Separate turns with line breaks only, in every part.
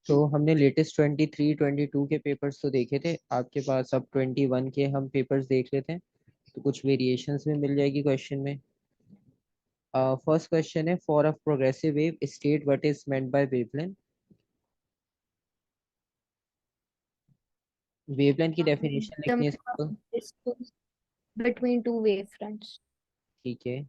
तो हमने लेटेस्ट 23 22 के पेपर्स तो देखे थे आपके पास, अब 21 के हम पेपर्स देख लेते हैं। तो कुछ वेरिएशंस में मिल जाएगी क्वेश्चन में। फर्स्ट क्वेश्चन है, for a progressive wave state what is meant by wavelength. Wavelength की डेफिनेशन
The
लिखनी है simple.
distance between two wavefronts.
ठीक है।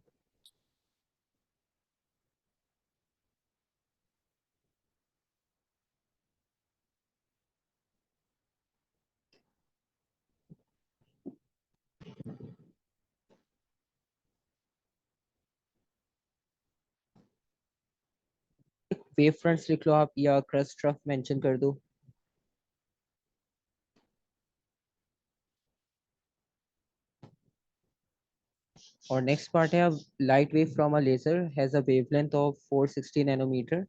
वेव फ्रंट्स लिख लो आप, या क्रस्ट रफ मेंशन कर दो। और नेक्स्ट पार्ट है, अब light wave from a laser has a wavelength of 460 nanometre.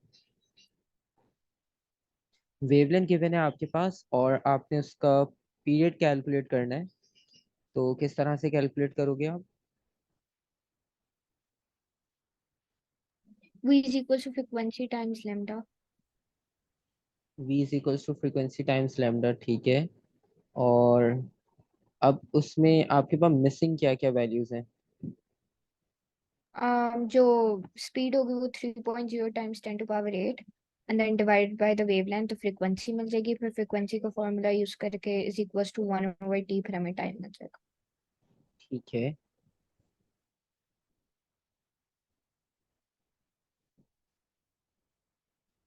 Wavelength given है आपके पास और आपने उसका पीरियड कैलकुलेट करना है। तो किस तरह से कैलकुलेट करोगे आप?
V is equal to frequency times lambda.
v is equals to frequency times lambda, ठीक है। और अब उसमें आपके पास मिसिंग क्या क्या वैल्यूज हैं?
जो स्पीड होगी वो 3.0 times 10⁸ and then divide by the wavelength, तो फ्रीक्वेंसी मिल जाएगी। फिर फ्रीक्वेंसी का फॉर्मूला यूज करके इज इक्वल्स टू 1/t, फिर हमें टाइम मिल जाएगा।
ठीक है।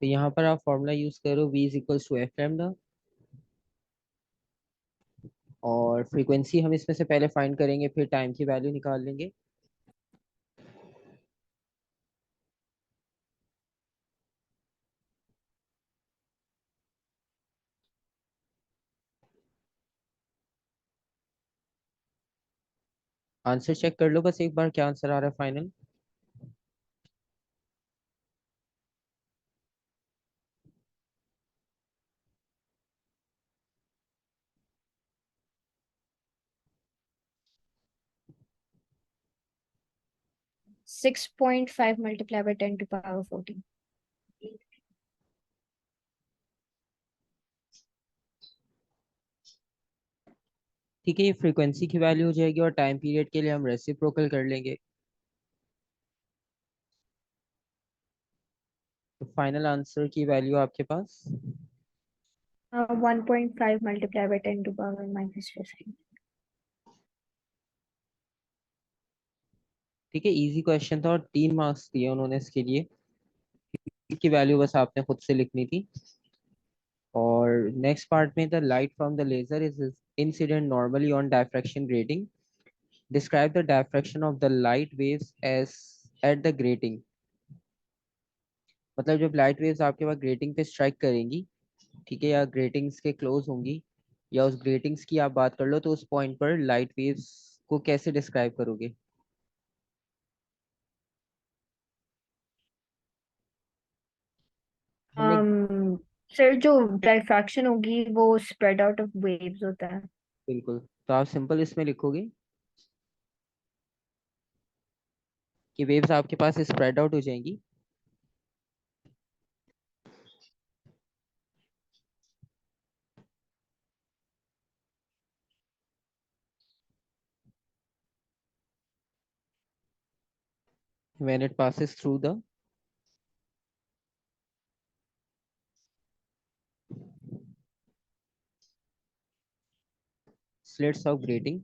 तो यहाँ पर आप फॉर्मूला यूज करो, v is equals to F lambda. और फ्रीक्वेंसी हम इसमें से पहले फाइंड करेंगे, फिर टाइम की वैल्यू निकाल लेंगे। आंसर चेक कर लो बस एक बार, क्या आंसर आ रहा है फाइनल।
6.5 multiply by 10⁻14।
ठीक है, ये फ्रीक्वेंसी की वैल्यू हो जाएगी और टाइम पीरियड के लिए हम रेसिप्रोकल कर लेंगे। तो फाइनल आंसर की वैल्यू आपके पास।
1.5 मल्टीप्लाई बाय 10⁻⁻15।
ठीक है, इजी क्वेश्चन था और 3 मार्क्स दिए उन्होंने इसके लिए। की वैल्यू बस आपने खुद से लिखनी थी। और नेक्स्ट पार्ट में, the light from the laser is incident normally on diffraction grating. Describe the diffraction of the light waves as at the grating. मतलब जब लाइट वेव्स आपके पास ग्रेटिंग पे स्ट्राइक करेंगी, ठीक है, या ग्रेटिंग्स के क्लोज होंगी, या उस ग्रेटिंग्स की आप बात कर लो, तो उस पॉइंट पर लाइट वेव्स को कैसे डिस्क्राइब करोगे? हमने
सर जो डायफ्रैक्शन होगी वो स्प्रेड आउट ऑफ वेव्स होता है।
बिल्कुल, तो आप सिंपल इसमें लिखोगे कि वेव्स आपके पास स्प्रेड आउट हो जाएंगी। when it passes through the slits of grating।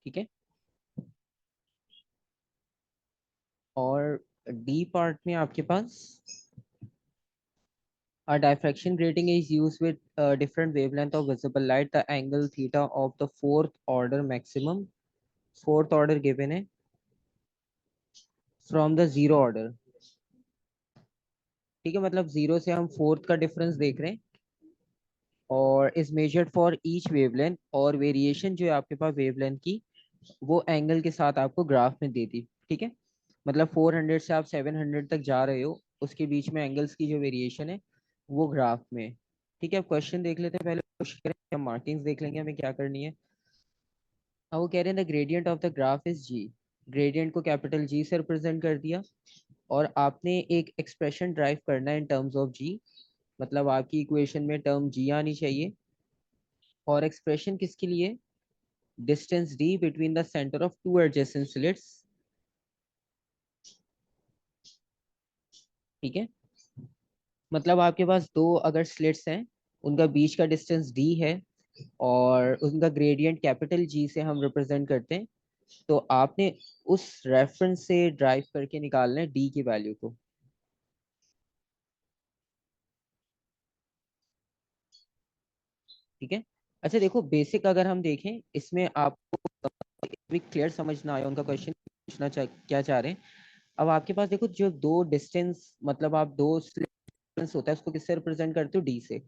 ठीक है। और डी पार्ट में आपके पास, a diffraction grating is used with different wavelength of visible light, the angle theta of the fourth order maximum, fourth order given है from the zero order। ठीक है, मतलब zero से हम फोर्थ का डिफरेंस देख रहे हैं, और is measured for each wavelength, और वेरिएशन जो है आपके पास वेवलेंथ की, वो एंगल के साथ आपको ग्राफ में दे दी। ठीक है, मतलब 400 से आप 700 तक जा रहे हो, उसके बीच में एंगल्स की जो वेरिएशन है वो ग्राफ में है। ठीक है, अब क्वेश्चन देख लेते हैं पहले। कोशिश करें, हम मार्किंग्स देख लेंगे हमें क्या करनी है। अब वो कह रहे हैं the gradient of the graph is G. Gradient को कैपिटल जी से रिप्रेजेंट कर दिया, और आपने एक एक्सप्रेशन ड्राइव करना है इन टर्म्स ऑफ जी। मतलब आपकी इक्वेशन में टर्म जी आनी चाहिए, और एक्सप्रेशन किसके लिए? Distance D between the centre of two adjacent slits. ठीक है, मतलब आपके पास दो अगर स्लिट्स हैं, उनका बीच का डिस्टेंस डी है, और उनका ग्रेडियंट कैपिटल जी से हम रिप्रेजेंट करते हैं, तो आपने उस रेफरेंस से ड्राइव करके निकालना है डी की वैल्यू को। ठीक है। अच्छा देखो, बेसिक अगर हम देखें इसमें, आपको भी क्लियर समझ ना आया उनका क्वेश्चन पूछना क्या चाह रहे हैं। अब आपके पास देखो, जो दो डिस्टेंस, मतलब आप दो डिस्टेंस होता है उसको किससे रिप्रेजेंट करते हो? डी से।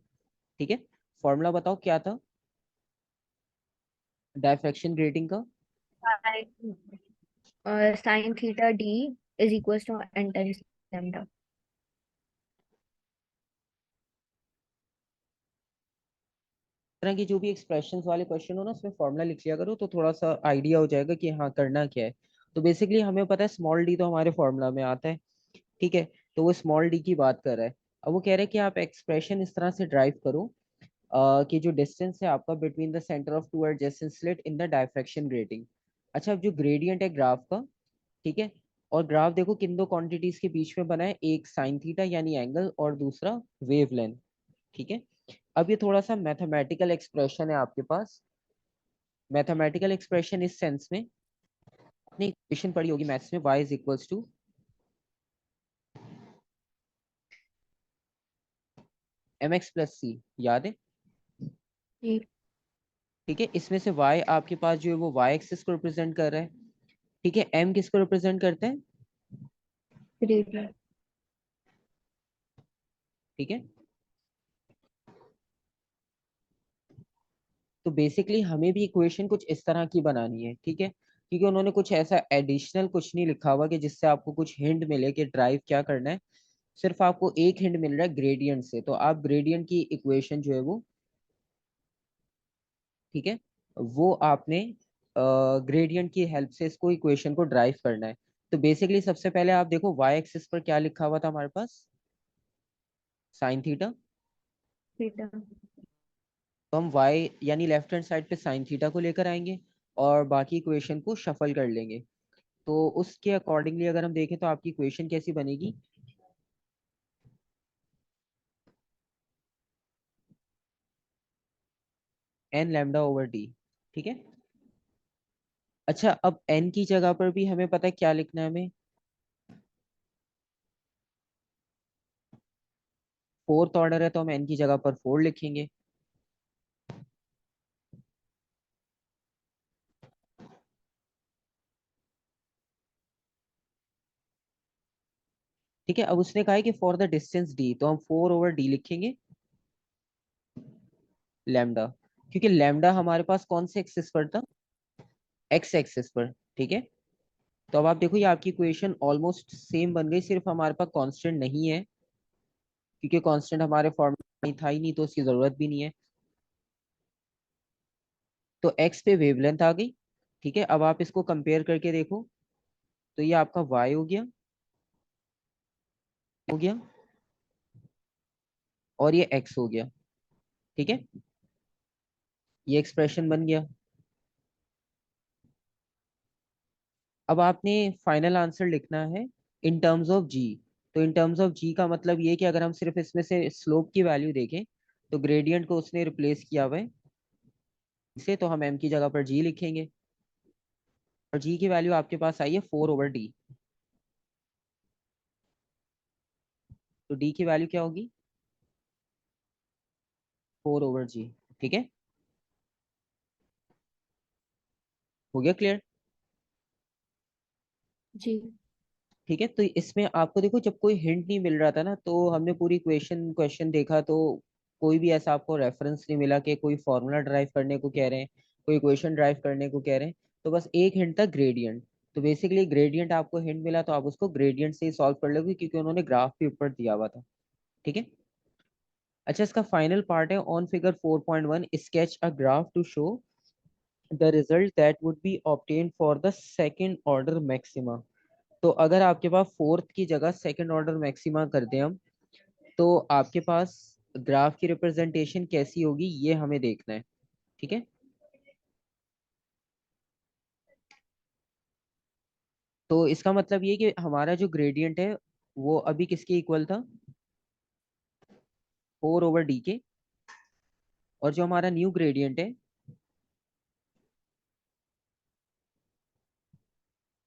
ठीक है, फॉर्मूला बताओ क्या था डायफ्रैक्शन ग्रेटिंग का?
Sine theta D is equal to N times lambda.
तरह की जो भी एक्सप्रेशंस वाले क्वेश्चन हो ना, उसमें फॉर्मूला लिख लिया करो, तो थोड़ा सा आइडिया हो जाएगा कि हाँ करना क्या है। तो बेसिकली हमें पता है स्मॉल डी तो हमारे फॉर्मूला में आता है। ठीक है, तो वो स्मॉल डी की बात कर रहा है। अब वो कह रहे हैं कि आप एक्सप्रेशन इस तरह से ड्राइव करो कि जो डिस्टेंस है आपका between the centre of two adjacent slit in the diffraction grating. अच्छा, अब जो ग्रेडियंट है ग्राफ का, ठीक है, और ग्राफ देखो किन दो क्वांटिटीज के बीच में बना है, एक साइन थीटा यानी एंगल, और दूसरा वेवलेंथ। ठीक है, अब ये थोड़ा सा मैथमेटिकल एक्सप्रेशन है आपके पास। मैथमेटिकल एक्सप्रेशन इस सेंस में, आपने इक्वेशन पढ़ी होगी मैथ्स में, y is equals to M X plus C, याद है?
जी।
ठीक है, इसमें से y आपके पास जो है वो y एक्सिस को रिप्रेजेंट कर रहा है। ठीक है, m किसको रिप्रेजेंट करता है?
ग्रेडियंट।
ठीक है, तो बेसिकली हमें भी इक्वेशन कुछ इस तरह की बनानी है। ठीक है, क्योंकि उन्होंने कुछ ऐसा एडिशनल कुछ नहीं लिखा हुआ कि जिससे आपको कुछ हिंट मिले कि ड्राइव क्या करना है। सिर्फ आपको एक हिंट मिल रहा है ग्रेडियंट से, तो आप ग्रेडियंट की इक्वेशन जो है वो, ठीक है, वो आपने ग्रेडियंट की हेल्प से इसको इक्वेशन को ड्राइव करना है। तो बेसिकली सबसे पहले आप देखो वाई एक्सिस पर क्या लिखा हुआ था हमारे पास, साइन थीटा।
थीटा।
तो हम वाई यानी लेफ्ट हैंड साइड पे साइन थीटा को लेकर आएंगे, और बाकी इक्वेशन को शफल कर लेंगे। तो उसके अकॉर्डिंगली अगर हम देखें तो आपकी इक्वेशन कैसी बनेगी? N lambda over D. ठीक है, अच्छा अब एन की जगह पर भी हमें पता है क्या लिखना है हमें। फोर्थ ऑर्डर है तो हम एन की जगह पर 4 लिखेंगे। ठीक है, अब उसने कहा है कि फॉर द डिस्टेंस डी, तो हम 4 ओवर डी लिखेंगे लैम्डा, क्योंकि लैम्डा हमारे पास कौन से एक्सिस पर था? एक्स एक्सिस पर। ठीक है, तो अब आप देखो ये आपकी इक्वेशन ऑलमोस्ट सेम बन गई, सिर्फ हमारे पास कांस्टेंट नहीं है, क्योंकि कांस्टेंट हमारे फॉर्मूला में था ही नहीं, तो उसकी जरूरत भी नहीं है। तो एक्स पे वेवलेंथ आ गई। ठीक है, अब आप इसको कंपेयर करके देखो, तो ये आपका वाई हो गया, और ये एक्स हो गया। ठीक है, ये एक्सप्रेशन बन गया। अब आपने फाइनल आंसर लिखना है इन टर्म्स ऑफ जी। तो इन टर्म्स ऑफ जी का मतलब ये कि अगर हम सिर्फ इसमें से स्लोप की वैल्यू देखें, तो ग्रेडियंट को उसने रिप्लेस किया हुआ है इसे, तो हम एम की जगह पर जी लिखेंगे, और जी की वैल्यू आपके पास आई है 4 ओवर डी। तो डी की वैल्यू क्या होगी? 4 ओवर जी। ठीक है, हो गया क्लियर?
जी।
ठीक है, तो इसमें आपको देखो जब कोई हिंट नहीं मिल रहा था ना, तो हमने पूरी क्वेश्चन देखा, तो कोई भी ऐसा आपको रेफरेंस नहीं मिला कि कोई फॉर्मूला ड्राइव करने को कह रहे हैं, कोई इक्वेशन ड्राइव करने को कह रहे हैं। तो बस एक हिंट था ग्रेडियंट। तो बेसिकली ग्रेडियंट आपको हिंट मिला, तो आप उसको ग्रेडियंट से ही सॉल्व कर लोगे, क्योंकि उन्होंने ग्राफ भी ऊपर दिया हुआ था। ठीक है, अच्छा, इसका फाइनल पार्ट है on figure 4.1 sketch a graph to show the result that would be obtained for the second order maxima. तो अगर आपके पास फोर्थ की जगह सेकंड ऑर्डर मैक्सिमा कर दें हम, तो आपके पास ग्राफ की रिप्रेजेंटेशन कैसी होगी ये हमें देखना है। ठीक है, तो इसका मतलब ये कि हमारा जो ग्रेडियंट है वो अभी किसके इक्वल था, 4/d के। और जो हमारा न्यू ग्रेडियंट है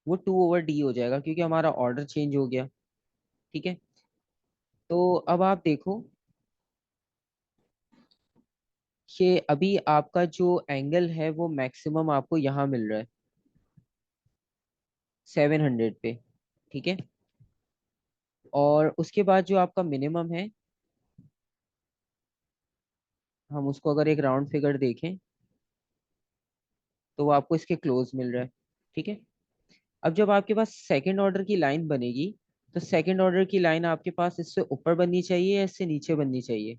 वो 2/d हो जाएगा, क्योंकि हमारा ऑर्डर चेंज हो गया। ठीक है, तो अब आप देखो कि अभी आपका जो एंगल है वो मैक्सिमम आपको यहाँ मिल रहा है 700 पे। ठीक है, और उसके बाद जो आपका मिनिमम है, हम उसको अगर एक राउंड फिगर देखें तो वो आपको इसके क्लोज मिल रहा है। ठीक है, अब जब आपके पास सेकंड ऑर्डर की लाइन बनेगी, तो सेकंड ऑर्डर की लाइन आपके पास इससे ऊपर बननी चाहिए या इससे नीचे बननी चाहिए,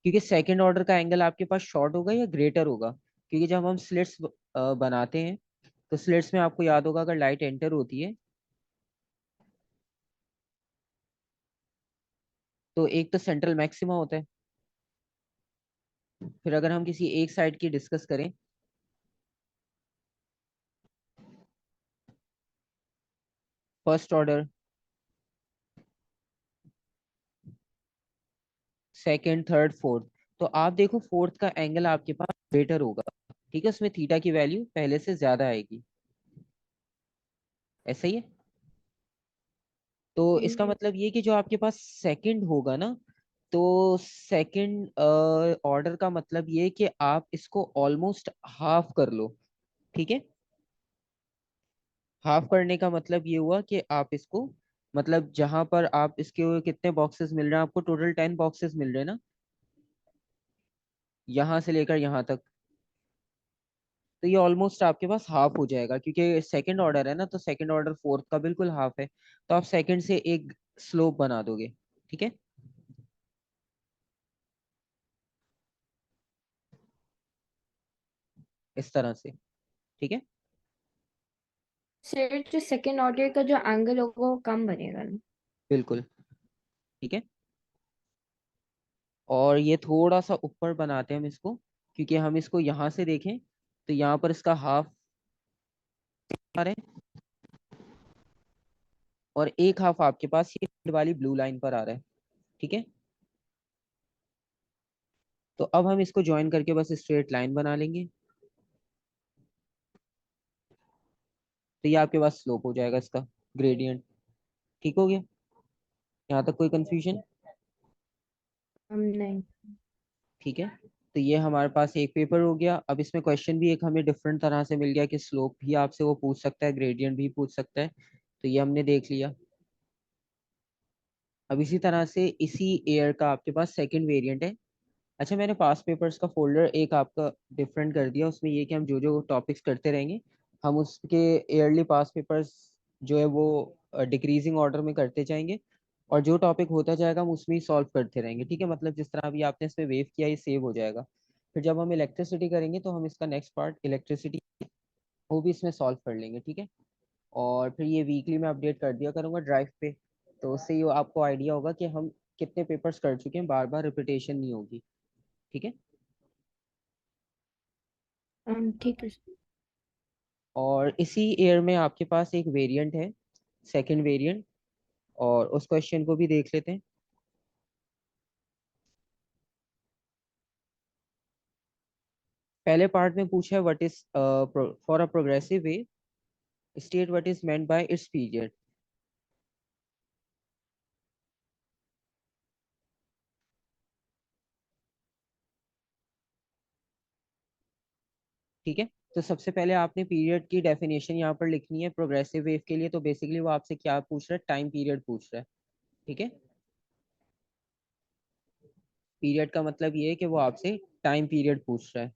क्योंकि सेकंड ऑर्डर का एंगल आपके पास शॉर्ट होगा या ग्रेटर होगा। क्योंकि जब हम स्लिट्स बनाते हैं, तो स्लिट्स में आपको याद होगा अगर लाइट एंटर होती है तो एक तो सेंट्रल मैक्सिमा होता है। फिर अगर हम किसी एक साइड की डिस्कस करें, first order, second, third, fourth, तो आप देखो फोर्थ का एंगल आपके पास ग्रेटर होगा। ठीक है, उसमें थीटा की वैल्यू पहले से ज्यादा आएगी। ऐसा ही है, तो इसका मतलब ये कि जो आपके पास सेकंड होगा ना, तो सेकंड ऑर्डर का मतलब ये कि आप इसको ऑलमोस्ट हाफ कर लो। ठीक है, हाफ करने का मतलब ये हुआ कि आप इसको, मतलब जहां पर आप इसके कितने बॉक्सेस मिल रहे हैं आपको, टोटल 10 बॉक्सेस मिल रहे हैं ना, यहाँ से लेकर यहाँ तक। तो ये ऑलमोस्ट आपके पास हाफ हो जाएगा, क्योंकि सेकंड ऑर्डर है ना, तो सेकंड ऑर्डर फोर्थ का बिल्कुल हाफ है। तो आप सेकंड से एक स्लोप बना दोगे। ठीक है, इस तरह से। ठीक है,
सर जो सेकेंड ऑर्डर का जो एंगल होगा वो कम बनेगा ना?
बिल्कुल। ठीक है, और ये थोड़ा सा ऊपर बनाते हैं हम इसको, क्योंकि हम इसको यहाँ से देखें तो यहाँ पर इसका हाफ आ रहा है, और एक हाफ आपके पास ये वाली ब्लू लाइन पर आ रहा है। ठीक है, तो अब हम इसको ज्वाइन करके बस स्ट्रेट लाइन बना लेंगे, तो ये आपके पास स्लोप हो जाएगा इसका, ग्रेडियंट। ठीक हो गया, यहाँ तक कोई कंफ्यूजन?
हम नहीं।
ठीक है, तो ये हमारे पास एक पेपर हो गया। अब इसमें क्वेश्चन भी एक हमें डिफरेंट तरह से मिल गया कि स्लोप भी आपसे वो पूछ सकता है, ग्रेडियंट भी पूछ सकता है, तो ये हमने देख लिया। अब इसी तरह से इसी एयर का आपके पास सेकंड वेरिएंट है। अच्छा, मैंने पास पेपर्स का फोल्डर एक आपका डिफरेंट कर दिया, उसमें ये कि हम जो जो टॉपिक्स करते रहेंगे, हम उसके ईयरली पास पेपर्स जो है वो डिक्रीजिंग ऑर्डर में करते जाएंगे, और जो टॉपिक होता जाएगा हम उसमें ही सॉल्व करते रहेंगे। ठीक है, मतलब जिस तरह अभी आपने इसमें वेव किया ये सेव हो जाएगा। फिर जब हम इलेक्ट्रिसिटी करेंगे तो हम इसका नेक्स्ट पार्ट इलेक्ट्रिसिटी वो भी इसमें सॉल्व कर लेंगे। ठीक है, और फिर ये वीकली मैं अपडेट कर दिया करूँगा ड्राइव पे, तो उससे ये आपको आइडिया होगा कि हम कितने पेपर्स कर चुके हैं, बार बार रिपीटेशन नहीं होगी। ठीक है,
ठीक है sir।
और इसी ईयर में आपके पास एक वेरिएंट है, सेकंड वेरिएंट, और उस क्वेश्चन को भी देख लेते हैं। पहले पार्ट में पूछा है what is for a progressive wave state what is meant by it's period. ठीक है, तो सबसे पहले आपने पीरियड की डेफिनेशन यहाँ पर लिखनी है प्रोग्रेसिव वेव के लिए। तो बेसिकली वो आपसे क्या पूछ रहा है, टाइम पीरियड पूछ रहा है। ठीक है, पीरियड का मतलब ये है कि वो आपसे टाइम पीरियड पूछ रहा है।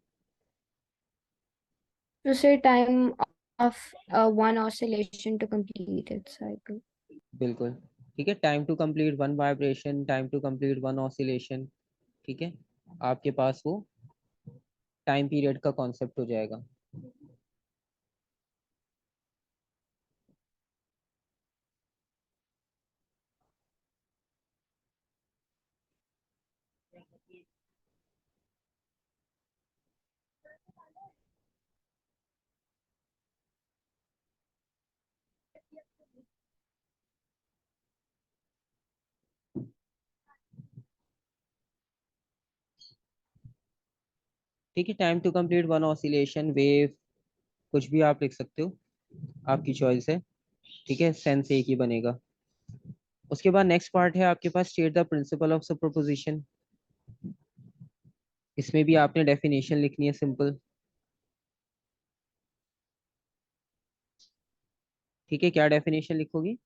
तो sir time of one oscillation to complete its cycle.
बिल्कुल, ठीक है, time to complete one vibration, time to complete one oscillation. ठीक है, आपके पास वो टाइम पीरियड का कॉन्सेप्ट हो जाएगा। ठीक है, time to complete one oscillation wave, कुछ भी आप लिख सकते हो, आपकी चॉइस है। ठीक है, सेंस एक ही बनेगा। उसके बाद नेक्स्ट पार्ट है आपके पास, state the principle of superposition. इसमें भी आपने डेफिनेशन लिखनी है सिंपल। ठीक है, क्या डेफिनेशन लिखोगी?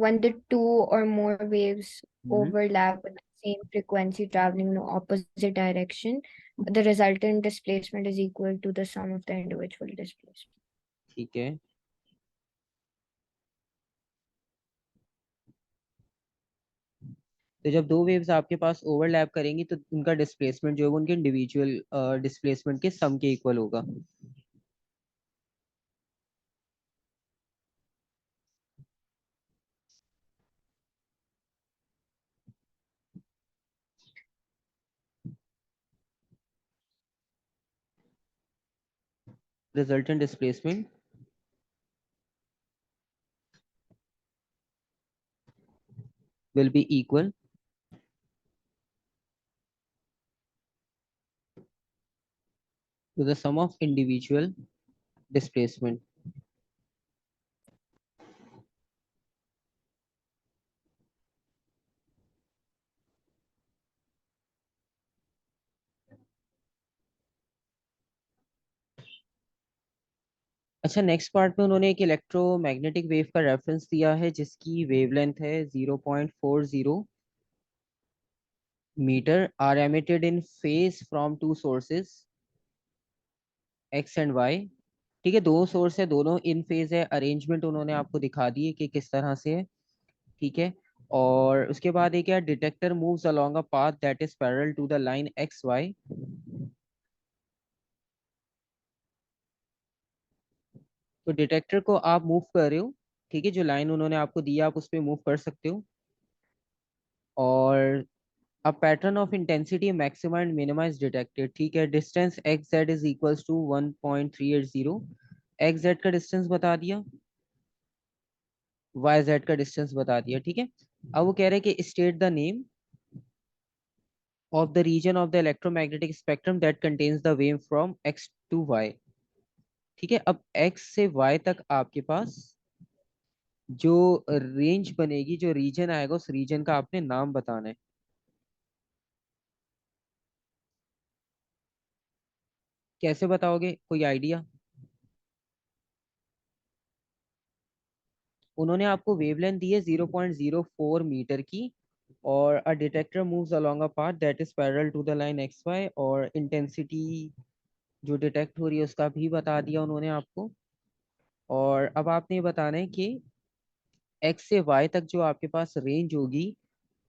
When the two or more waves
hmm.
overlap with the same frequency traveling in opposite direction, the resultant displacement is equal to the sum of the individual displacement.
ठीक है, तो जब दो वेव्स आपके पास ओवरलैप करेंगी तो उनका डिस्प्लेसमेंट जो है वो उनके इंडिविजुअल डिस्प्लेसमेंट के सम के इक्वल होगा। Resultant displacement will be equal to the sum of individual displacement. अच्छा, नेक्स्ट पार्ट में उन्होंने एक इलेक्ट्रोमैग्नेटिक वेव का रेफरेंस दिया है जिसकी वेवलेंथ है 0.40 metre, are emitted in phase from two sources X and Y. ठीक है, दो सोर्स है, दोनों इन फेज है, अरेंजमेंट उन्होंने आपको दिखा दी है कि किस तरह से है। ठीक है, और उसके बाद एक है detector moves along a path that is parallel to the line X Y. तो डिटेक्टर को आप मूव कर रहे हो, ठीक है, जो लाइन उन्होंने आपको दी है आप उस पर मूव कर सकते हो। और अब pattern of intensity maxima and minima is detected. ठीक है, distance X Z is equals to 1.380। X Z का डिस्टेंस बता दिया, वाई जेड का डिस्टेंस बता दिया। ठीक है, अब वो कह रहे हैं कि state the name of the region of the electromagnetic spectrum that contains the wave from x to y। ठीक है, अब x से y तक आपके पास जो रेंज बनेगी, जो रीजन आएगा, उस रीजन का आपने नाम बताना है। कैसे बताओगे, कोई आइडिया? उन्होंने आपको वेवलेंथ दी है 0.04 मीटर की, और a detector moves along a path that is parallel to the line X Y, और इंटेंसिटी जो डिटेक्ट हो रही है उसका भी बता दिया उन्होंने आपको। और अब आपने ये बताना है कि एक्स से वाई तक जो आपके पास रेंज होगी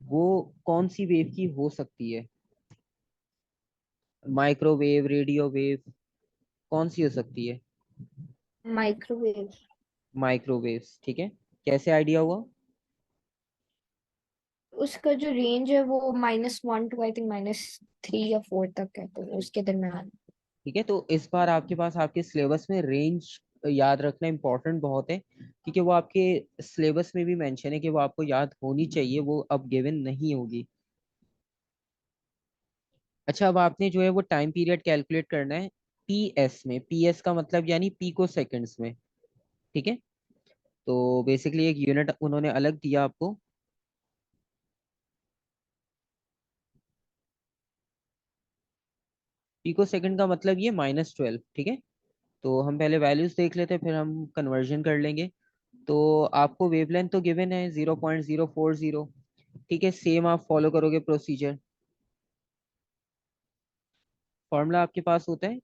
वो कौन सी वेव की हो सकती है। माइक्रोवेव, रेडियो वेव, कौन सी हो सकती है?
Microwave.
माइक्रोवेव्स। ठीक है, कैसे आइडिया हुआ?
उसका जो रेंज है वो -1 to I think -3 या 4 तक है, तो उसके दरम्यान।
ठीक है, तो इस बार आपके पास आपके सिलेबस में रेंज याद रखना इम्पोर्टेंट बहुत है, क्योंकि वो आपके सिलेबस में भी मेंशन है कि वो आपको याद होनी चाहिए, वो अब गिवन नहीं होगी। अच्छा, अब आपने जो है वो टाइम पीरियड कैलकुलेट करना है पीएस में। पीएस का मतलब यानी पीको सेकंड्स में। ठीक है, तो बेसिकली एक यूनिट उन्होंने अलग दिया आपको। पिको सेकंड का मतलब ये -12। ठीक है, तो हम पहले वैल्यूज देख लेते हैं फिर हम कन्वर्जन कर लेंगे। तो आपको वेवलेंथ तो गिवन है 0.040। ठीक है, सेम आप फॉलो करोगे प्रोसीजर। फॉर्मूला आपके पास होता है,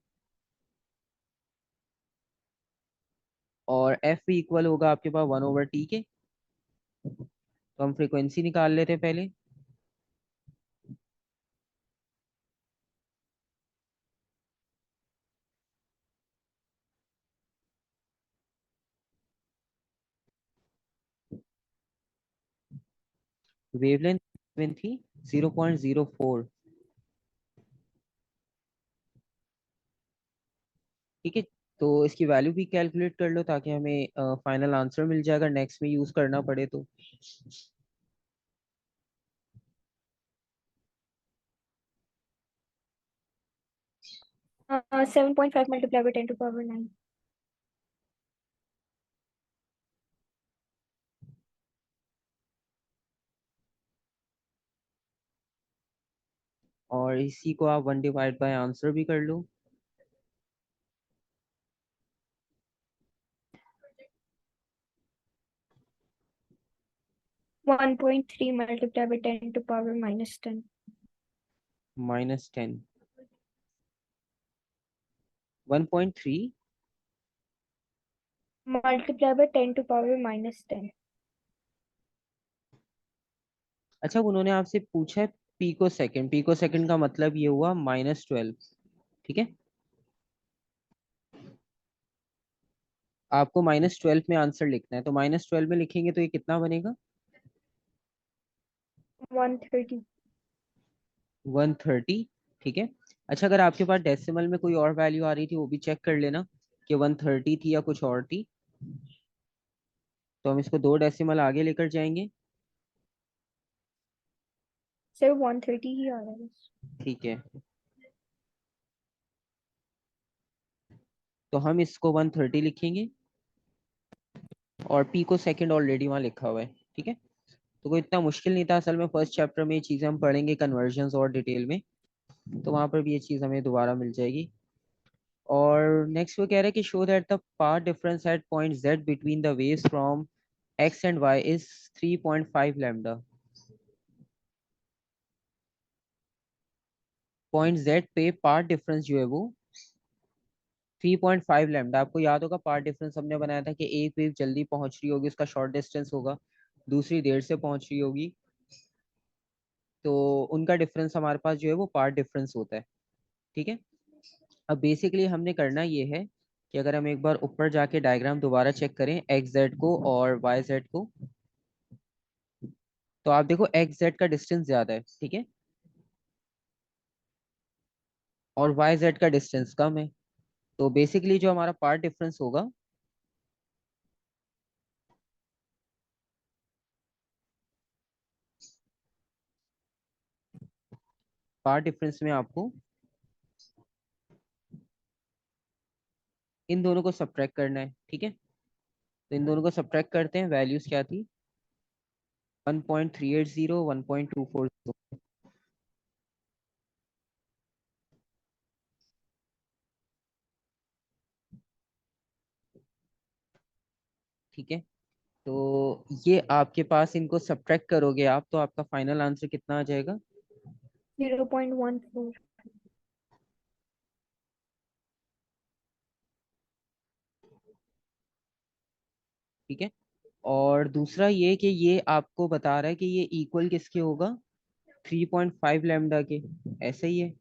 और एफ भी इक्वल होगा आपके पास 1/t के। तो हम फ्रीक्वेंसी निकाल लेते हैं पहले। वेवलेंथ थी 0.04। ठीक है, तो इसकी वैल्यू भी कैलकुलेट कर लो ताकि हमें फाइनल आंसर मिल जाए अगर नेक्स्ट में यूज करना पड़े तो।
7.5 multiplied by 10 to power 9.
और इसी को आप 1/, आंसर भी कर लो।
1.3 multiplied by 10 to power -10.
-10। 1.3।
Multiplied by 10 to power -10.
अच्छा, उन्होंने आपसे पूछा है पीको सेकंड। पीको सेकंड का मतलब ये हुआ -12। ठीक है, आपको -12 में आंसर लिखना है, तो -12 में लिखेंगे तो ये कितना बनेगा?
130.
130। ठीक है। अच्छा, अगर आपके पास डेसिमल में कोई और वैल्यू आ रही थी वो भी चेक कर लेना कि 130 थी या कुछ और थी, तो हम इसको 2 डेसिमल आगे लेकर जाएंगे।
सिर्फ 130 ही आ रहा है बस.
ठीक है, तो हम इसको 130 लिखेंगे और पी को सेकंड ऑलरेडी वहाँ लिखा हुआ है। ठीक है, तो कोई इतना मुश्किल नहीं था असल में। फर्स्ट चैप्टर में ये चीज़ें हम पढ़ेंगे कन्वर्जन्स और डिटेल में, तो वहाँ पर भी ये चीज़ हमें दोबारा मिल जाएगी। और नेक्स्ट वो कह रहा है कि show that the path difference at point Z between the waves from X and Y is 3.5 lambda. Point Z पे पाथ डिफरेंस जो है वो 3.5 लैम्डा। आपको याद होगा पाथ डिफरेंस हमने बनाया था कि एक वेव जल्दी पहुंच रही होगी, उसका शॉर्ट डिस्टेंस होगा, दूसरी देर से पहुंच रही होगी, तो उनका डिफरेंस हमारे पास जो है वो पार्ट डिफरेंस होता है। ठीक है, अब बेसिकली हमने करना ये है कि अगर हम एक बार ऊपर जाके डायग्राम दोबारा चेक करें एक्स जेड को और वाई जेड को, तो आप देखो एक्स जेड का डिस्टेंस ज्यादा है। ठीक है, और वाई जेड का डिस्टेंस कम है, तो बेसिकली जो हमारा पार्ट डिफरेंस होगा, पार्ट डिफरेंस में आपको इन दोनों को सब्ट्रैक्ट करना है। ठीक है, तो इन दोनों को सब्ट्रैक्ट करते हैं। वैल्यूज क्या थी? 1.380, 1.240। ठीक है, तो ये आपके पास इनको सब्ट्रैक्ट करोगे आप, तो आपका फाइनल आंसर कितना आ जाएगा?
0.14.
ठीक है, और दूसरा ये कि ये आपको बता रहा है कि ये इक्वल किसके होगा? 3.5 लैम्डा के। ऐसे ही है।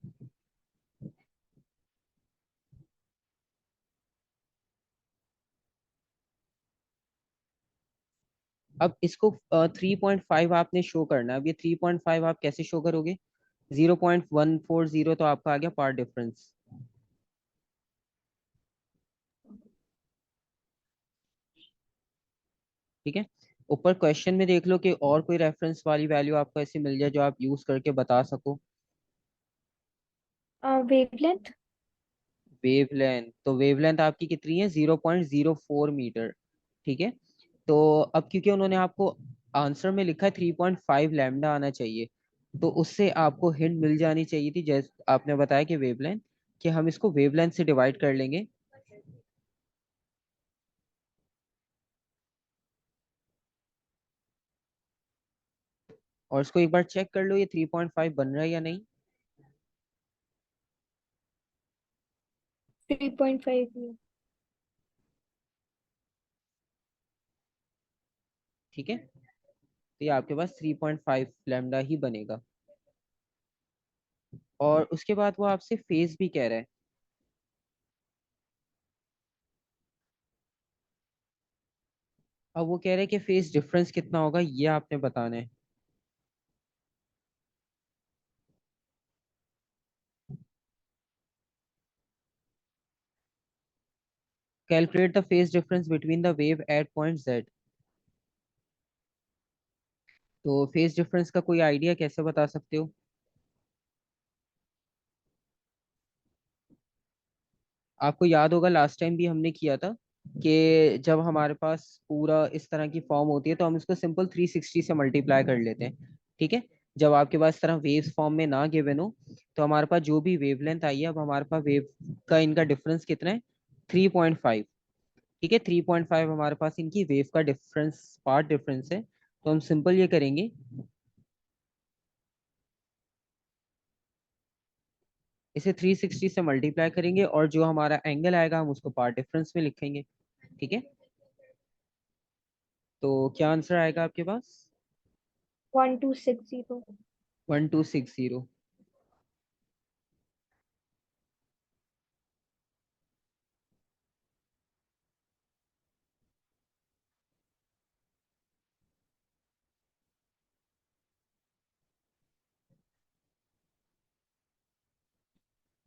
अब इसको 3.5 आपने शो करना है। अब ये 3.5 आप कैसे शो करोगे? 0.140 तो आपका आ गया पार्ट डिफरेंस। ठीक है, ऊपर क्वेश्चन में देख लो कि और कोई रेफरेंस वाली वैल्यू आपको ऐसी मिल जाए जो आप यूज करके बता सको।
वेवलेंथ.
वेवलेंथ, तो वेवलेंथ आपकी कितनी है? 0.04 मीटर। ठीक है, तो अब क्योंकि उन्होंने आपको आंसर में लिखा है 3.5 लैम्डा आना चाहिए, तो उससे आपको हिंट मिल जानी चाहिए थी, जैसे आपने बताया कि वेवलेंथ, कि हम इसको वेवलेंथ से डिवाइड कर लेंगे। और इसको एक बार चेक कर लो ये 3.5 बन रहा है या नहीं।
3.5.
ठीक है, तो ये आपके पास 3.5 लैम्डा ही बनेगा। और उसके बाद वो आपसे फेज भी कह रहा है। अब वो कह रहे हैं कि फेज डिफरेंस कितना होगा ये आपने बताना है। Calculate the phase difference between the wave eight point Z. तो फेज डिफरेंस का कोई आइडिया कैसे बता सकते हो? आपको याद होगा लास्ट टाइम भी हमने किया था कि जब हमारे पास पूरा इस तरह की फॉर्म होती है तो हम इसको सिंपल 360 से मल्टीप्लाई कर लेते हैं। ठीक है। जब आपके पास इस तरह वेव्स फॉर्म में ना गिवन हो तो हमारे पास जो भी वेवलेंथ आई है, अब हमारे पास वेव का इनका डिफरेंस कितना है? 3.5। ठीक है, 3.5 हमारे पास इनकी वेव का डिफरेंस, पार्ट डिफरेंस है। तो हम सिंपल ये करेंगे, इसे 360 से मल्टीप्लाई करेंगे और जो हमारा एंगल आएगा हम उसको पार्ट डिफरेंस में लिखेंगे। ठीक है। तो क्या आंसर आएगा आपके पास?
1260।
1260।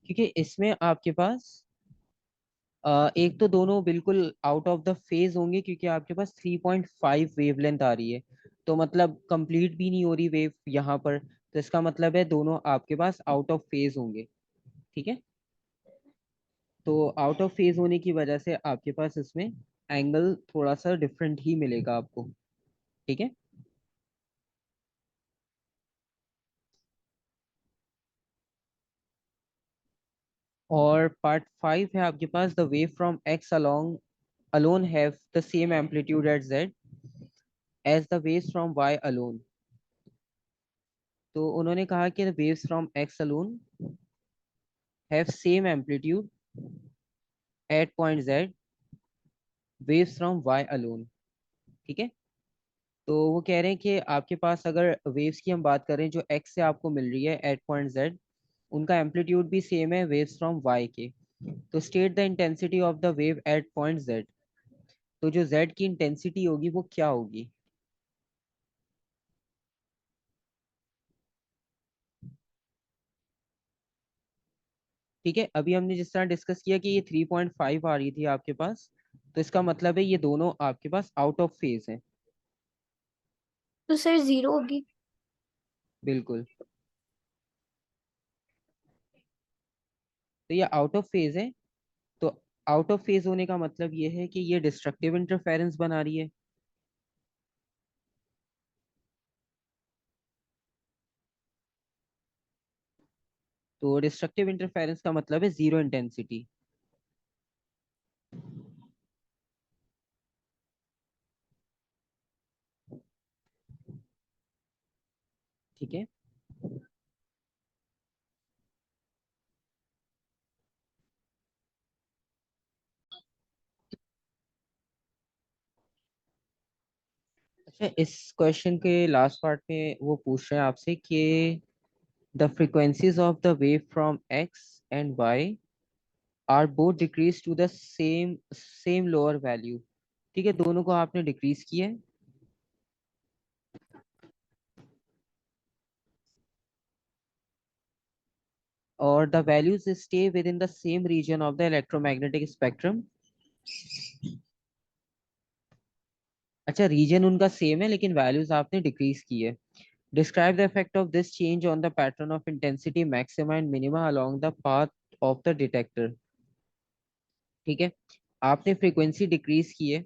क्योंकि इसमें आपके पास एक तो दोनों बिल्कुल आउट ऑफ द फेज होंगे क्योंकि आपके पास 3.5 वेवलेंथ आ रही है। तो मतलब कंप्लीट भी नहीं हो रही वेव यहाँ पर, तो इसका मतलब है दोनों आपके पास आउट ऑफ फेज होंगे। ठीक है। तो आउट ऑफ फेज होने की वजह से आपके पास इसमें एंगल थोड़ा सा डिफरेंट ही मिलेगा आपको। ठीक है। और पार्ट 5 है आपके पास, the wave from X along alone have the same amplitude at z as the waves from y alone। तो उन्होंने कहा कि the waves from x alone have same amplitude at point z waves from y alone। ठीक है। तो वो कह रहे हैं कि आपके पास अगर वेव्स की हम बात करें जो x से आपको मिल रही है एट पॉइंट z, उनका एम्पलीट्यूड भी सेम है वेव्स फ्रॉम y के। तो state the intensity of the wave eight point z। तो जो z की इंटेंसिटी होगी वो क्या होगी? ठीक है, अभी हमने जिस तरह डिस्कस किया कि ये 3.5 आ रही थी आपके पास, तो इसका मतलब है ये दोनों आपके पास आउट ऑफ फेज हैं।
तो सर जीरो होगी।
बिल्कुल। तो ये आउट ऑफ फेज है। तो आउट ऑफ फेज होने का मतलब ये है कि ये डिस्ट्रक्टिव इंटरफेरेंस बना रही है। तो डिस्ट्रक्टिव इंटरफेरेंस का मतलब है जीरो इंटेंसिटी। ठीक है। अच्छा, इस क्वेश्चन के लास्ट पार्ट में वो पूछ रहे हैं आपसे कि the frequencies of the wave from X and Y are both decrease to the same same lower value. ठीक है, दोनों को आपने डिक्रीज किया है और the values stay within the same region of the electromagnetic spectrum. अच्छा, region उनका सेम है लेकिन वैल्यूज आपने डिक्रीज की है। Describe the effect of this change on the pattern of intensity maxima and minima along the path of the detector. ठीक है, आपने फ्रीक्वेंसी डिक्रीज की है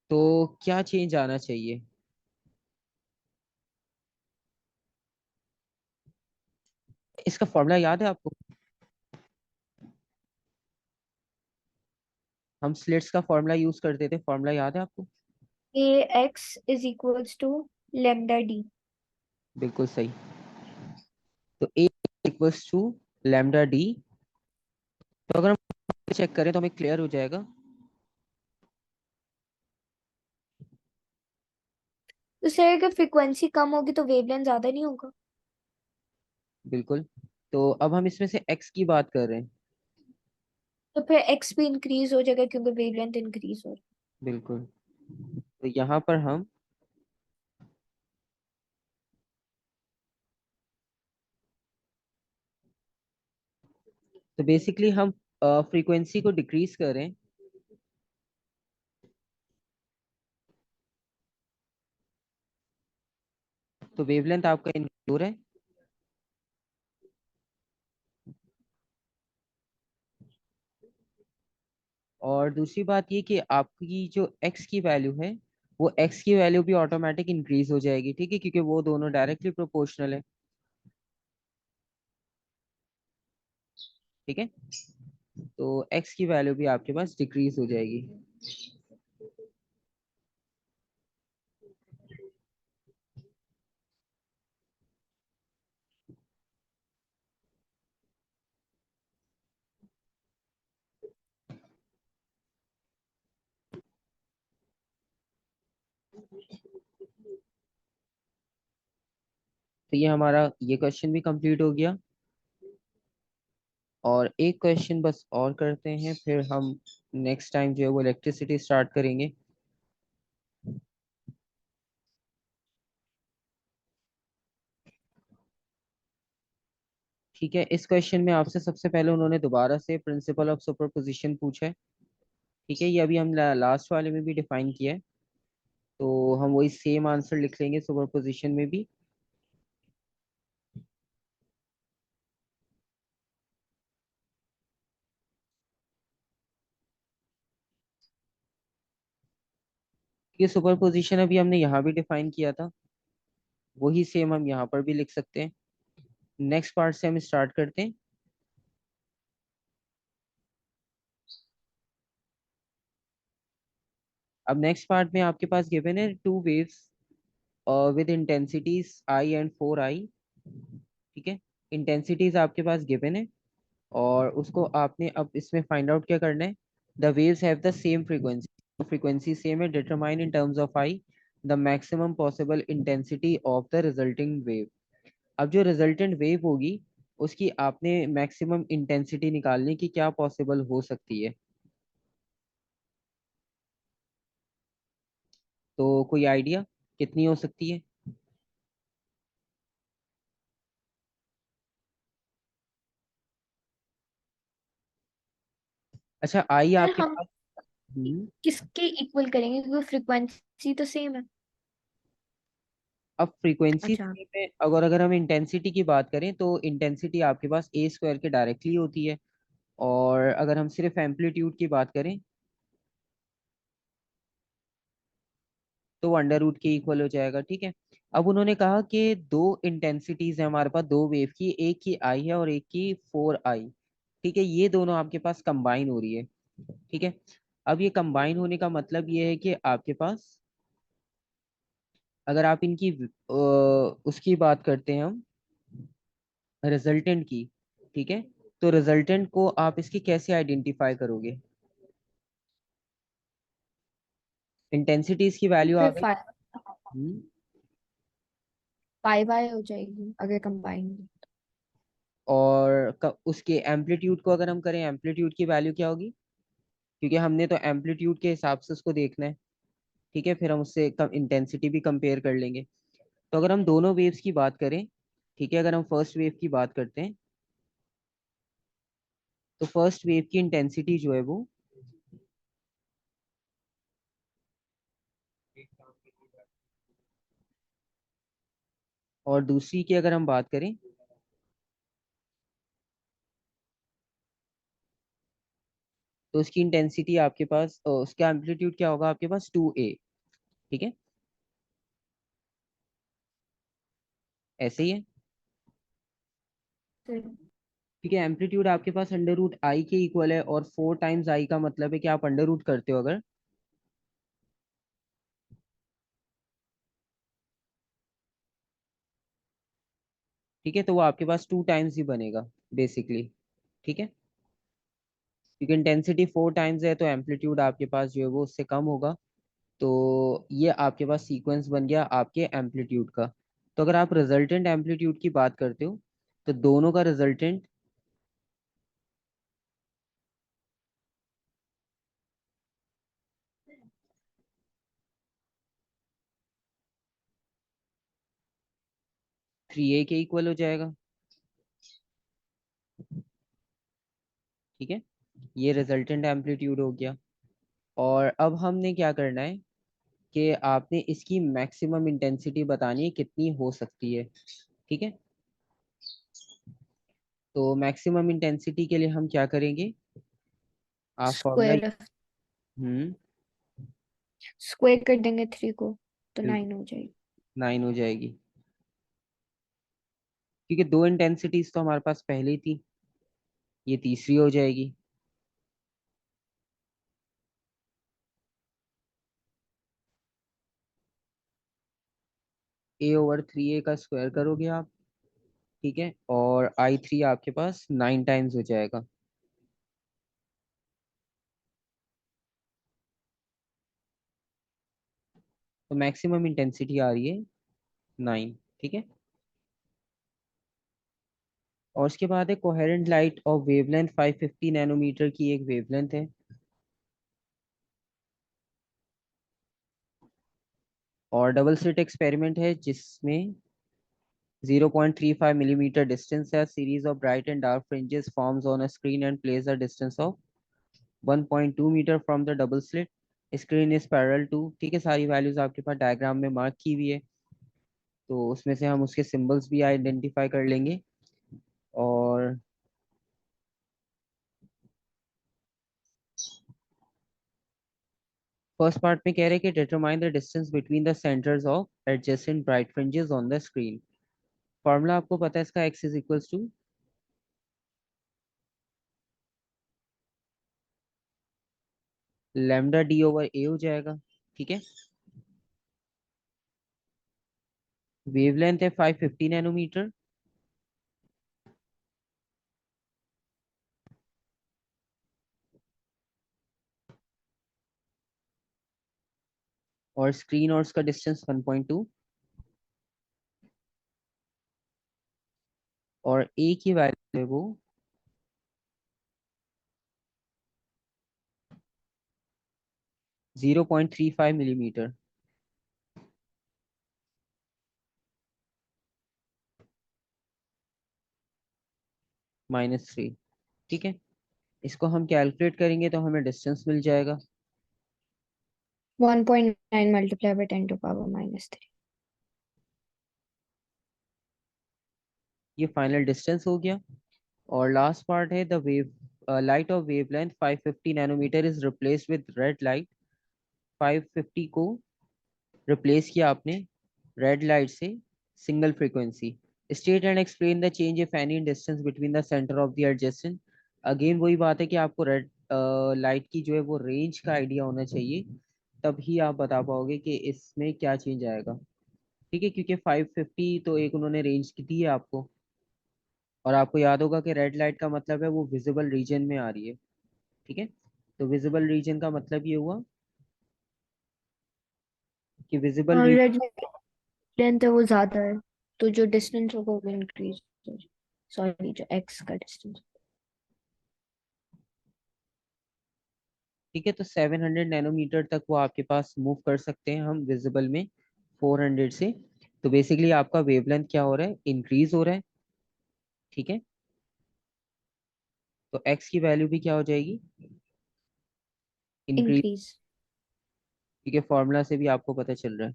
तो क्या चेंज आना चाहिए? इसका फॉर्मूला याद है आपको? हम स्लिट्स का फॉर्मूला यूज करते थे, फॉर्मूला याद है आपको?
A X is equals to lambda D.
बिल्कुल सही। तो A equals to lambda D. तो अगर हम चेक करें तो हमें क्लियर हो जाएगा।
तो सर अगर फ्रिक्वेंसी कम होगी तो वेवलेंथ ज्यादा नहीं होगा?
बिल्कुल। तो अब हम इसमें से एक्स की बात कर रहे हैं।
तो फिर एक्स भी इंक्रीज हो जाएगा क्योंकि वेवलेंथ इंक्रीज हो रही
बिल्कुल। तो यहाँ पर हम, तो बेसिकली हम फ्रीक्वेंसी को डिक्रीज कर रहे हैं तो वेवलेंथ आपका इंक्लूड है। और दूसरी बात ये कि आपकी जो x की वैल्यू है, वो x की वैल्यू भी ऑटोमेटिक इंक्रीज हो जाएगी, ठीक है, क्योंकि वो दोनों डायरेक्टली प्रोपोर्शनल है। ठीक है, तो x की वैल्यू भी आपके पास डिक्रीज हो जाएगी। तो ये हमारा ये क्वेश्चन भी कंप्लीट हो गया। और एक क्वेश्चन बस और करते हैं, फिर हम नेक्स्ट टाइम जो है वो इलेक्ट्रिसिटी स्टार्ट करेंगे। ठीक है, इस क्वेश्चन में आपसे सबसे पहले उन्होंने दोबारा से प्रिंसिपल ऑफ सुपरपोजिशन पूछा है। ठीक है, ये अभी हम लास्ट वाले में भी डिफाइन किया है, तो हम वही सेम आंसर लिख लेंगे सुपरपोजिशन में भी। ये सुपरपोजिशन अभी हमने यहाँ भी डिफाइन किया था, वही सेम हम यहाँ पर भी लिख सकते हैं। नेक्स्ट पार्ट से हम स्टार्ट करते हैं। अब नेक्स्ट पार्ट में आपके पास गिवन है two waves with intensities I and 4i। ठीक है, इंटेंसिटीज आपके पास गिवन है, और उसको आपने अब इसमें फाइंड आउट क्या करना है। The waves have the same frequency, frequency same है, determine in terms of I the maximum possible intensity of the resulting wave. अब जो रिजल्टेंट वेव होगी, उसकी आपने मैक्सिमम इंटेंसिटी निकालने की क्या पॉसिबल हो सकती है। तो कोई आइडिया कितनी हो सकती है। अच्छा, आई
सर
आपके
हम
पास। हम्म,
किसके इक्वल करेंगे क्योंकि फ्रीक्वेंसी तो सेम है।
अब फ्रीक्वेंसी
अच्छा।
में अगर अगर हम इंटेंसिटी की बात करें, तो इंटेंसिटी आपके पास ए स्क्वायर के डायरेक्टली होती है। और अगर हम सिर्फ एम्पलीट्यूड की बात करें, तो अंडर रूट के इक्वल हो जाएगा। ठीक है, अब उन्होंने कहा कि दो इंटेंसिटीज है हमारे पास, दो वेव की, एक की आई है और एक की 4i। ठीक है, ये दोनों आपके पास कंबाइन हो रही है। ठीक है, अब ये कंबाइन होने का मतलब ये है कि आपके पास, अगर आप इनकी उसकी बात करते हैं हम, रिजल्टेंट की। ठीक है, तो रिजल्टेंट को आप इसकी कैसे आइडेंटिफाई करोगे। इंटेंसिटीज की वैल्यू आ
फिर
गई।
पाई बाय हो जाएगी अगर कंबाइन।
और उसके एम्पलीट्यूड को अगर हम करें, एम्पलीट्यूड की वैल्यू क्या होगी, क्योंकि हमने तो एम्पलीट्यूड के हिसाब से उसको देखना है। ठीक है, फिर हम उससे कम इंटेंसिटी भी कंपेयर कर लेंगे। तो अगर हम दोनों वेव्स की बात करें, ठीक है, अगर हम फर्स्ट वेव की बात करते हैं, तो फर्स्ट वेव की इंटेंसिटी जो है वो, और दूसरी की अगर हम बात करें, तो उसकी इंटेंसिटी आपके पास, उसका एम्पलीट्यूड क्या होगा आपके पास, 2a। ठीक है, ऐसे ही है। ठीक है, एम्पलीट्यूड आपके पास अंडर रूट आई के इक्वल है, और 4 टाइम्स आई का मतलब है कि आप अंडर रूट करते हो अगर, ठीक है, तो वो आपके पास 2 टाइम्स ही बनेगा बेसिकली। ठीक है, क्योंकि इंटेंसिटी 4 टाइम्स है, तो एम्पलीट्यूड आपके पास जो है वो उससे कम होगा। तो ये आपके पास सीक्वेंस बन गया आपके एम्पलीट्यूड का। तो अगर आप रिजल्टेंट एम्पलीट्यूड की बात करते हो, तो दोनों का रिजल्टेंट 3a के इक्वल हो जाएगा। ठीक है, ये रिजल्टेंट एम्पलीट्यूड हो गया। और अब हमने क्या करना है कि आपने इसकी मैक्सिमम इंटेंसिटी बतानी है कितनी हो सकती है। ठीक है, तो मैक्सिमम इंटेंसिटी के लिए हम क्या करेंगे, आप फॉर्मूला।
स्क्वायर
हम्म।
स्क्वायर कर देंगे 3 को तो 9 हो जाएगी।
9 हो जाएगी, क्योंकि दो इंटेंसिटीज तो हमारे पास पहले ही थी, ये तीसरी हो जाएगी। a/3a का स्क्वायर करोगे आप, ठीक है, और I3 आपके पास 9 टाइम्स हो जाएगा। तो मैक्सिमम इंटेंसिटी आ रही है 9। ठीक है, और उसके बाद है कोहेरेंट लाइट और वेवलेंथ 550 नैनोमीटर की एक वेवलेंथ है, और डबल स्लिट एक्सपेरिमेंट है जिसमें 0.35 millimeter distance है, series of bright and dark fringes forms on a screen and plays a distance of 1.2 meter from the double slit. Screen is parallel to, ठीक है, सारी वैल्यूज आपके पास diagram में mark की हुई है, तो उसमें से हम उसके सिंबल्स भी आइडेंटिफाई कर लेंगे। और फर्स्ट पार्ट में कह रहे हैं कि determine the distance between the centres of adjacent bright fringes on the screen. Formula आपको पता है इसका, x is equals to lambda d/a हो जाएगा। ठीक है, वेवलेंथ है 550 नैनोमीटर, और स्क्रीन और उसका डिस्टेंस 1.2, और ए की वैल्यू है वो 0.35 मिलीमीटर -3। ठीक है, इसको हम कैलकुलेट करेंगे तो हमें डिस्टेंस मिल जाएगा।
1.9 मल्टीप्लाई बाय 10⁻³
ये फाइनल डिस्टेंस हो गया। और लास्ट पार्ट है the wave light of wavelength 550 nanometre is replaced with red light. 550 को रिप्लेस किया आपने रेड लाइट से single frequency. State and explain the change if any in distance between the centre of the adjacent. Again वही बात है कि आपको red light की जो है वो रेंज का आइडिया होना चाहिए, तभी आप बता पाओगे कि इसमें क्या चेंज आएगा। ठीक है, क्योंकि 550 तो एक उन्होंने रेंज की दी है आपको, और आपको याद होगा कि रेड लाइट का मतलब है वो विजिबल रीजन में आ रही है। ठीक है, तो विजिबल रीजन का मतलब ये हुआ कि विजिबल
और
रीजन।
रेड लेंथ है वो ज्यादा है तो जो डिस्टेंस होगा वो इंक्रीज, सॉरी जो एक्स का डिस्टेंस।
ठीक है, तो 700 नैनोमीटर तक वो आपके पास मूव कर सकते हैं हम विजिबल में 400 से। तो बेसिकली आपका वेवलेंथ क्या हो रहा है, इंक्रीज हो रहा है। ठीक है, तो एक्स की वैल्यू भी क्या हो जाएगी, इंक्रीज।
इंक्रीज।
ठीक है, फॉर्मूला से भी आपको पता चल रहा है।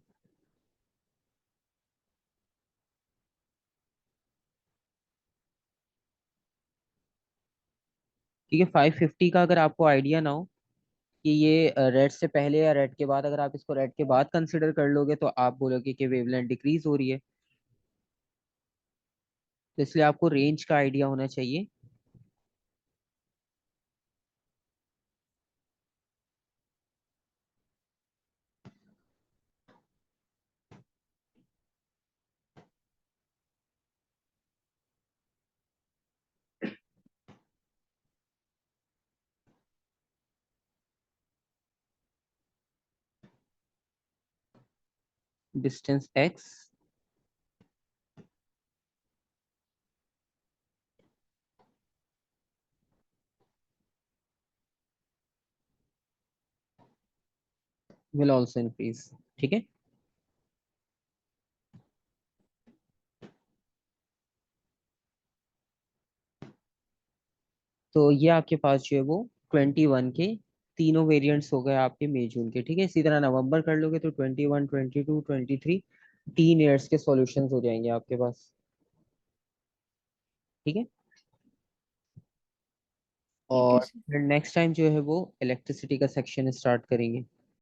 ठीक है, 550 का अगर आपको आइडिया ना हो कि ये रेड से पहले या रेड के बाद, अगर आप इसको रेड के बाद कंसिडर कर लोगे तो आप बोलोगे कि वेवलेंथ डिक्रीज हो रही है, तो इसलिए आपको रेंज का आइडिया होना चाहिए। Distance x will also increase. ठीक है, तो ये आपके पास जो है वो 21 के तीनों वेरिएंट्स हो गए आपके मई जून के, ठीक है। इसी तरह नवंबर कर लोगे तो 21, 22, 23 तीन ईयर्स के सॉल्यूशंस हो जाएंगे आपके पास, ठीक है।
ठीक है
और
सर।
फिर नेक्स्ट टाइम जो है वो इलेक्ट्रिसिटी का सेक्शन स्टार्ट करेंगे।